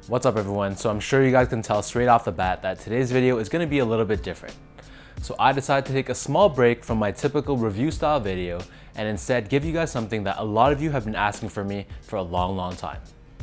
What's up everyone? So I'm sure you guys can tell straight off the bat that today's video is going to be a little bit different. So I decided to take a small break from my typical review style video and instead give you guys something that a lot of you have been asking for me for a long time.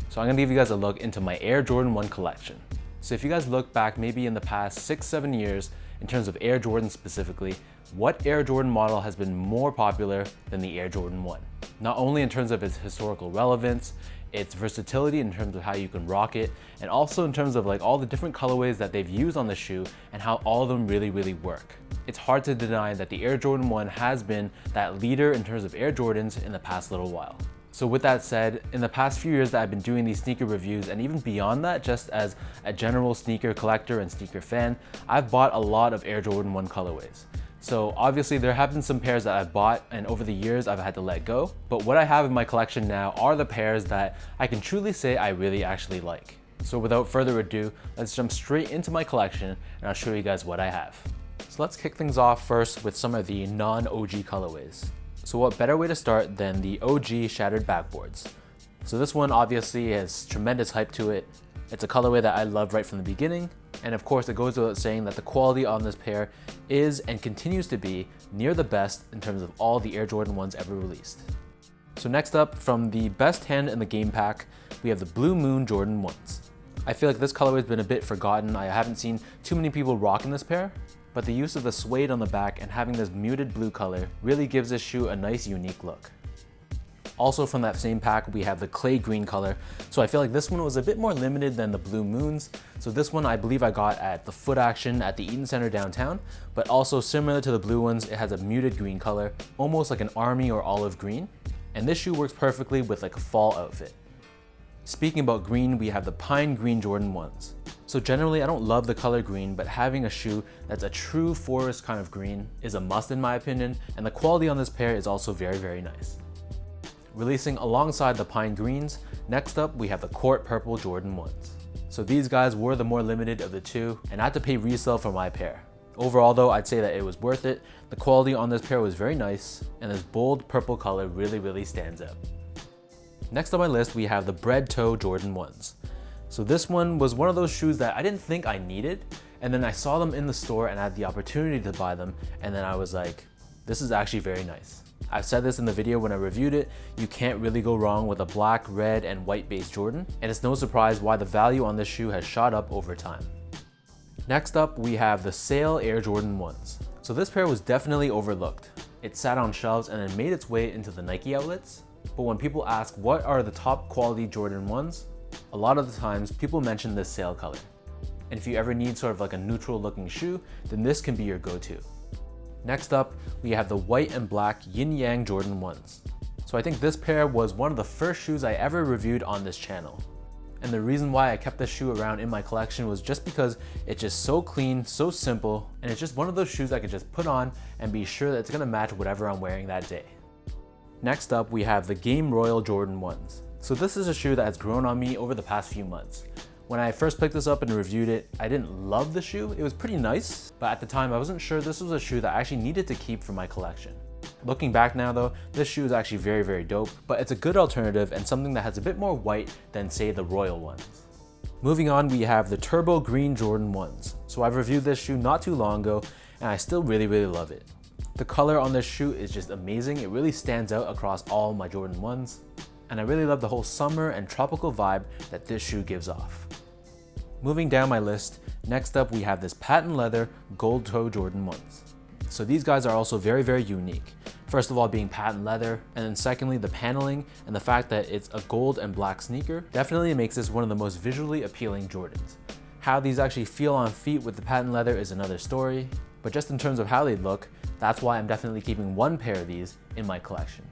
So I'm going to give you guys a look into my Air Jordan 1 collection. So if you guys look back maybe in the past 6-7 years in terms of Air Jordan specifically, what Air Jordan model has been more popular than the Air Jordan 1? Not only in terms of its historical relevance, its versatility in terms of how you can rock it, and also in terms of like all the different colorways that they've used on the shoe and how all of them really work. It's hard to deny that the Air Jordan 1 has been that leader in terms of Air Jordans in the past little while. So with that said, in the past few years that I've been doing these sneaker reviews, and even beyond that, just as a general sneaker collector and sneaker fan, I've bought a lot of Air Jordan 1 colorways. So obviously there have been some pairs that I've bought and over the years I've had to let go, but what I have in my collection now are the pairs that I can truly say I really actually like. So without further ado, let's jump straight into my collection and I'll show you guys what I have. So let's kick things off first with some of the non-OG colorways. So what better way to start than the OG shattered backboards? So this one obviously has tremendous hype to it. It's a colorway that I loved right from the beginning. And of course, it goes without saying that the quality on this pair is and continues to be near the best in terms of all the Air Jordan 1s ever released. So next up, from the best hand in the game pack, we have the Blue Moon Jordan 1s. I feel like this colorway has been a bit forgotten. I haven't seen too many people rocking this pair, but the use of the suede on the back and having this muted blue color really gives this shoe a nice unique look. Also from that same pack, we have the clay green color. So I feel like this one was a bit more limited than the Blue Moons. So this one I believe I got at the Foot Action at the Eaton Center downtown, but also similar to the blue ones, it has a muted green color, almost like an army or olive green. And this shoe works perfectly with like a fall outfit. Speaking about green, we have the Pine Green Jordan 1s. So generally I don't love the color green, but having a shoe that's a true forest kind of green is a must in my opinion, and the quality on this pair is also very nice. Releasing alongside the Pine Greens, next up we have the Court Purple Jordan 1s. So these guys were the more limited of the two, and I had to pay resale for my pair. Overall though, I'd say that it was worth it. The quality on this pair was very nice, and this bold purple color really stands out. Next on my list, we have the Bread Toe Jordan 1s. So this one was one of those shoes that I didn't think I needed, and then I saw them in the store and I had the opportunity to buy them, and then I was like, this is actually very nice. I've said this in the video when I reviewed it, you can't really go wrong with a black, red, and white based Jordan, and it's no surprise why the value on this shoe has shot up over time. Next up, we have the Sail Air Jordan 1s. So this pair was definitely overlooked. It sat on shelves and then made its way into the Nike outlets, but when people ask what are the top quality Jordan 1s, a lot of the times people mention this sail color. And if you ever need sort of like a neutral looking shoe, then this can be your go-to. Next up, we have the white and black Yin Yang Jordan 1s. So I think this pair was one of the first shoes I ever reviewed on this channel. And the reason why I kept this shoe around in my collection was just because it's just so clean, so simple, and it's just one of those shoes I could just put on and be sure that it's gonna match whatever I'm wearing that day. Next up, we have the Game Royal Jordan 1s. So this is a shoe that has grown on me over the past few months. When I first picked this up and reviewed it, I didn't love the shoe. It was pretty nice, but at the time I wasn't sure this was a shoe that I actually needed to keep for my collection. Looking back now though, this shoe is actually very dope, but it's a good alternative and something that has a bit more white than say the Royal ones. Moving on, we have the Turbo Green Jordan 1s. So I've reviewed this shoe not too long ago and I still really love it. The color on this shoe is just amazing. It really stands out across all my Jordan 1s. And I really love the whole summer and tropical vibe that this shoe gives off. Moving down my list, next up we have this patent leather gold toe Jordan 1s. So these guys are also very unique. First of all, being patent leather, and then secondly, the paneling and the fact that it's a gold and black sneaker definitely makes this one of the most visually appealing Jordans. How these actually feel on feet with the patent leather is another story, but just in terms of how they look, that's why I'm definitely keeping one pair of these in my collection.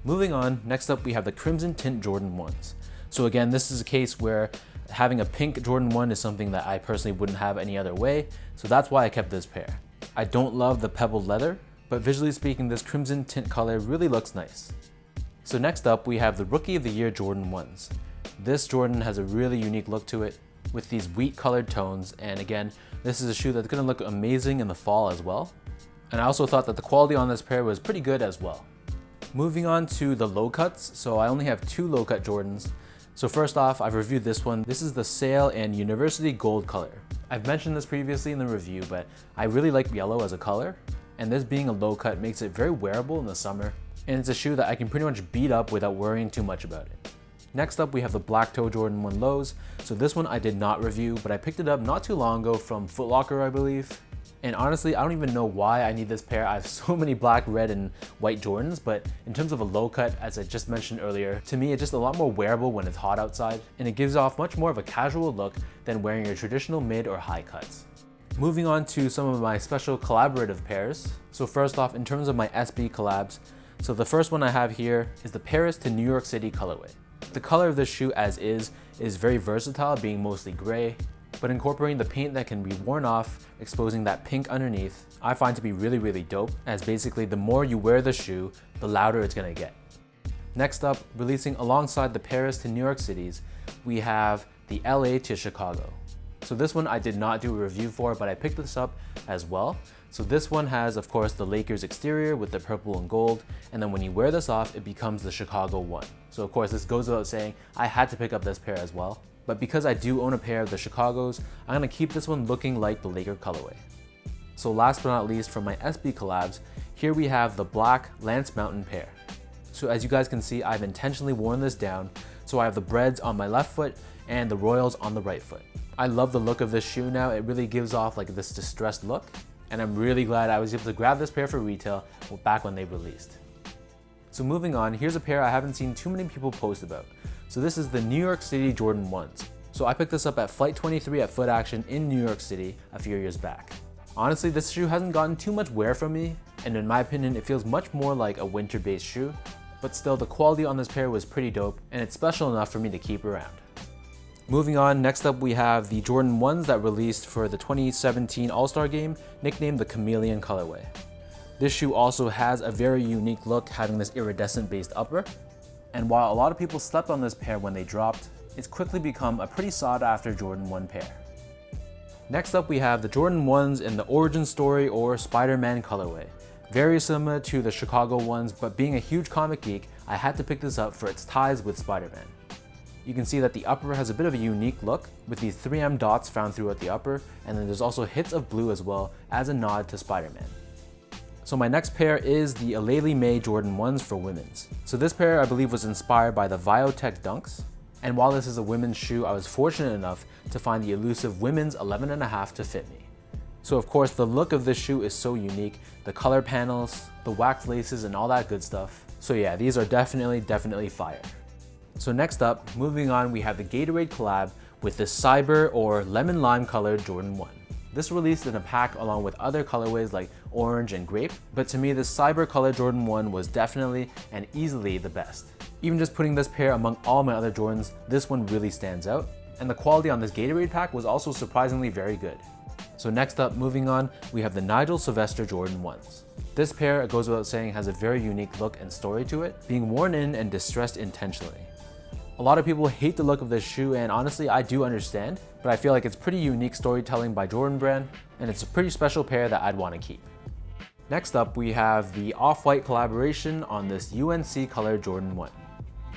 Moving on, next up we have the Crimson Tint Jordan 1s. So again, this is a case where having a pink Jordan 1 is something that I personally wouldn't have any other way, so that's why I kept this pair. I don't love the pebbled leather, but visually speaking, this crimson tint color really looks nice. So next up, we have the Rookie of the Year Jordan 1s. This Jordan has a really unique look to it with these wheat colored tones, and again, this is a shoe that's gonna look amazing in the fall as well. And I also thought that the quality on this pair was pretty good as well. Moving on to the low cuts, so I only have two low cut Jordans. So first off, I've reviewed this one. This is the Sail and University Gold color. I've mentioned this previously in the review, but I really like yellow as a color, and this being a low cut makes it very wearable in the summer, and it's a shoe that I can pretty much beat up without worrying too much about it. Next up, we have the Black Toe Jordan 1 Lows. So this one I did not review, but I picked it up not too long ago from Foot Locker, I believe. And honestly, I don't even know why I need this pair. I have so many black, red, and white Jordans, but in terms of a low cut, as I just mentioned earlier, to me it's just a lot more wearable when it's hot outside, and it gives off much more of a casual look than wearing your traditional mid or high cuts. Moving on to some of my special collaborative pairs. So first off, in terms of my SB collabs, so the first one I have here is the Paris to New York City colorway. The color of this shoe as is very versatile, being mostly gray, but incorporating the paint that can be worn off, exposing that pink underneath, I find to be really dope, as basically the more you wear the shoe, the louder it's gonna get. Next up, releasing alongside the Paris to New York cities, we have the LA to Chicago. So this one I did not do a review for, but I picked this up as well. So this one has, of course, the Lakers exterior with the purple and gold, and then when you wear this off, it becomes the Chicago one. So of course, this goes without saying, I had to pick up this pair as well. But because I do own a pair of the Chicagos, I'm gonna keep this one looking like the Laker colorway. So last but not least, from my SB collabs, here we have the black Lance Mountain pair. So as you guys can see, I've intentionally worn this down, so I have the Breads on my left foot and the Royals on the right foot. I love the look of this shoe now. It really gives off like this distressed look, and I'm really glad I was able to grab this pair for retail back when they released. So moving on, here's a pair I haven't seen too many people post about. So this is the New York City Jordan 1s. So I picked this up at Flight 23 at Foot Action in New York City a few years back. Honestly, this shoe hasn't gotten too much wear from me, and in my opinion, it feels much more like a winter-based shoe, but still the quality on this pair was pretty dope, and it's special enough for me to keep around. Moving on, next up we have the Jordan 1s that released for the 2017 All-Star Game, nicknamed the Chameleon colorway. This shoe also has a very unique look, having this iridescent-based upper. And while a lot of people slept on this pair when they dropped, it's quickly become a pretty sought-after Jordan 1 pair. Next up we have the Jordan 1s in the Origin Story or Spider-Man colorway. Very similar to the Chicago ones, but being a huge comic geek, I had to pick this up for its ties with Spider-Man. You can see that the upper has a bit of a unique look, with these 3M dots found throughout the upper, and then there's also hits of blue as well, as a nod to Spider-Man. So my next pair is the Aleli May Jordan 1s for women's. So this pair I believe was inspired by the Viotech Dunks, and while this is a women's shoe, I was fortunate enough to find the elusive women's 11.5 to fit me. So of course the look of this shoe is so unique, the color panels, the wax laces, and all that good stuff. So yeah, these are definitely fire. So next up, moving on, we have the Gatorade collab with this Cyber or Lemon Lime colored Jordan 1. This released in a pack along with other colorways like orange and grape, but to me this Cyber color Jordan 1 was definitely and easily the best. Even just putting this pair among all my other Jordans, this one really stands out, and the quality on this Gatorade pack was also surprisingly very good. So next up, moving on, we have the Nigel Sylvester Jordan 1s. This pair, it goes without saying, has a very unique look and story to it, being worn in and distressed intentionally. A lot of people hate the look of this shoe, and honestly I do understand, but I feel like it's pretty unique storytelling by Jordan Brand, and it's a pretty special pair that I'd want to keep. Next up we have the Off-White collaboration on this UNC color Jordan 1.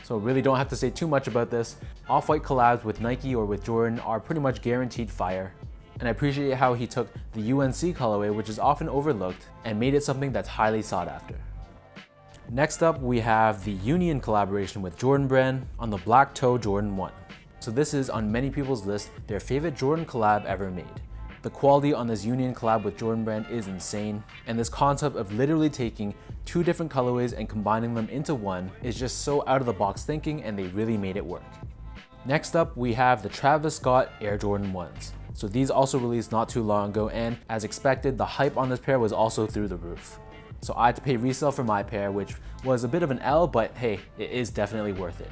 So really don't have to say too much about this. Off-White collabs with Nike or with Jordan are pretty much guaranteed fire, and I appreciate how he took the UNC colorway, which is often overlooked, and made it something that's highly sought after. Next up, we have the Union collaboration with Jordan Brand on the Black Toe Jordan 1. So this is on many people's list their favorite Jordan collab ever made. The quality on this Union collab with Jordan Brand is insane, and this concept of literally taking two different colorways and combining them into one is just so out of the box thinking, and they really made it work. Next up, we have the Travis Scott Air Jordan 1s. So these also released not too long ago, and as expected, the hype on this pair was also through the roof. So I had to pay resale for my pair, which was a bit of an L, but hey, it is definitely worth it.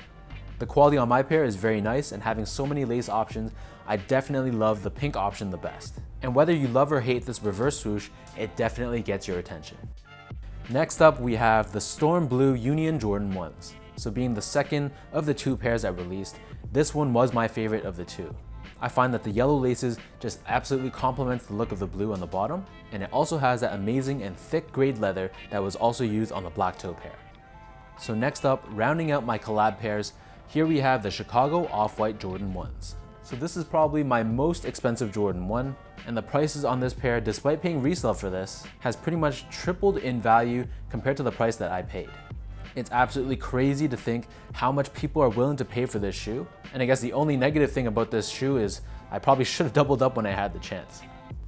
The quality on my pair is very nice, and having so many lace options, I definitely love the pink option the best. And whether you love or hate this reverse swoosh, it definitely gets your attention. Next up, we have the Storm Blue Union Jordan 1s. So being the second of the two pairs I released, this one was my favorite of the two. I find that the yellow laces just absolutely complements the look of the blue on the bottom, and it also has that amazing and thick grade leather that was also used on the black toe pair. So next up, rounding out my collab pairs, Here we have the Chicago Off-White Jordan 1s. So this is probably my most expensive Jordan 1, and the prices on this pair, despite paying resale for this, has pretty much tripled in value compared to the price that I paid. It's absolutely crazy to think how much people are willing to pay for this shoe, and I guess the only negative thing about this shoe is I probably should have doubled up when I had the chance.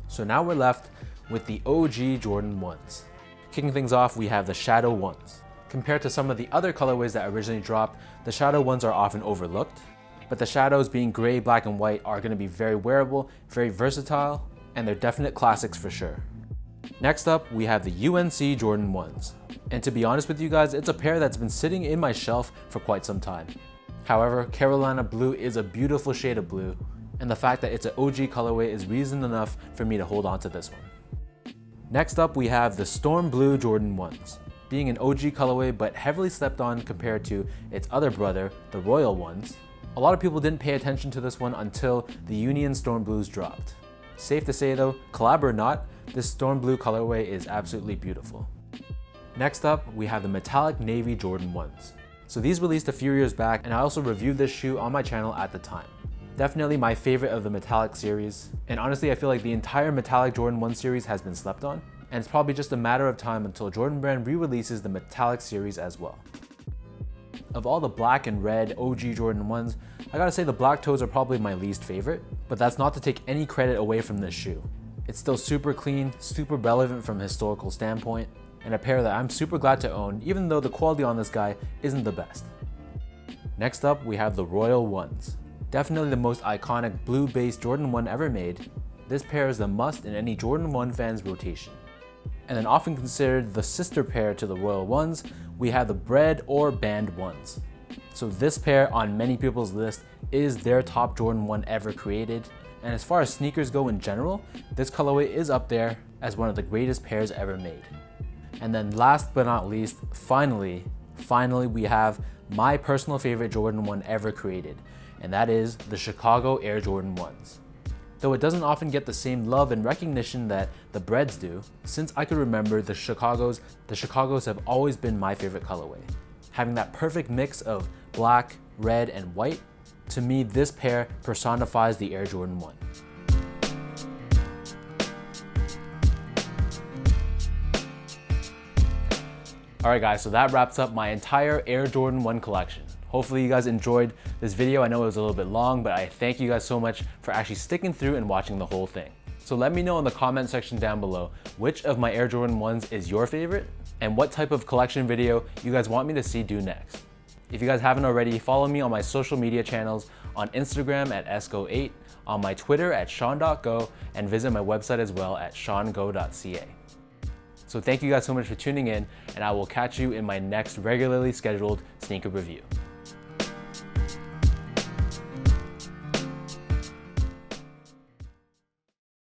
So now we're left with the OG Jordan 1s. Kicking things off, we have the Shadow 1s. Compared to some of the other colorways that originally dropped, the Shadow 1s are often overlooked. But the shadows being gray, black, and white are going to be very wearable, very versatile, and they're definite classics for sure. Next up, we have the UNC Jordan 1s. And to be honest with you guys, it's a pair that's been sitting in my shelf for quite some time. However, Carolina Blue is a beautiful shade of blue, and the fact that it's an OG colorway is reason enough for me to hold on to this one. Next up, we have the Storm Blue Jordan 1s. Being an OG colorway but heavily slept on compared to its other brother, the Royal 1s, a lot of people didn't pay attention to this one until the Union Storm Blues dropped. Safe to say though, collab or not, this Storm Blue colorway is absolutely beautiful. Next up, we have the Metallic Navy Jordan 1s. So these released a few years back, and I also reviewed this shoe on my channel at the time. Definitely my favorite of the Metallic series, and honestly I feel like the entire Metallic Jordan 1 series has been slept on, and it's probably just a matter of time until Jordan Brand re-releases the Metallic series as well. Of all the black and red OG Jordan 1s, I gotta say the black toes are probably my least favorite, but that's not to take any credit away from this shoe. It's still super clean, super relevant from a historical standpoint, and a pair that I'm super glad to own, even though the quality on this guy isn't the best. Next up, we have the Royal 1s. Definitely the most iconic blue-based Jordan 1 ever made, this pair is a must in any Jordan 1 fan's rotation. And then often considered the sister pair to the Royal 1s, we have the Bread or Band 1s. So this pair on many people's list is their top Jordan 1 ever created, and as far as sneakers go in general, this colorway is up there as one of the greatest pairs ever made. And then last but not least, finally we have my personal favorite Jordan 1 ever created, and that is the Chicago Air Jordan 1s. Though it doesn't often get the same love and recognition that the Breads do, since I could remember the Chicagos have always been my favorite colorway. Having that perfect mix of black, red, and white, to me this pair personifies the Air Jordan 1. Alright guys, so that wraps up my entire Air Jordan 1 collection. Hopefully you guys enjoyed this video. I know it was a little bit long, but I thank you guys so much for actually sticking through and watching the whole thing. So let me know in the comment section down below which of my Air Jordan 1s is your favorite and what type of collection video you guys want me to see do next. If you guys haven't already, follow me on my social media channels on Instagram at esco8, on my Twitter at sean.go, and visit my website as well at seango.ca. So thank you guys so much for tuning in, and I will catch you in my next regularly scheduled sneaker review.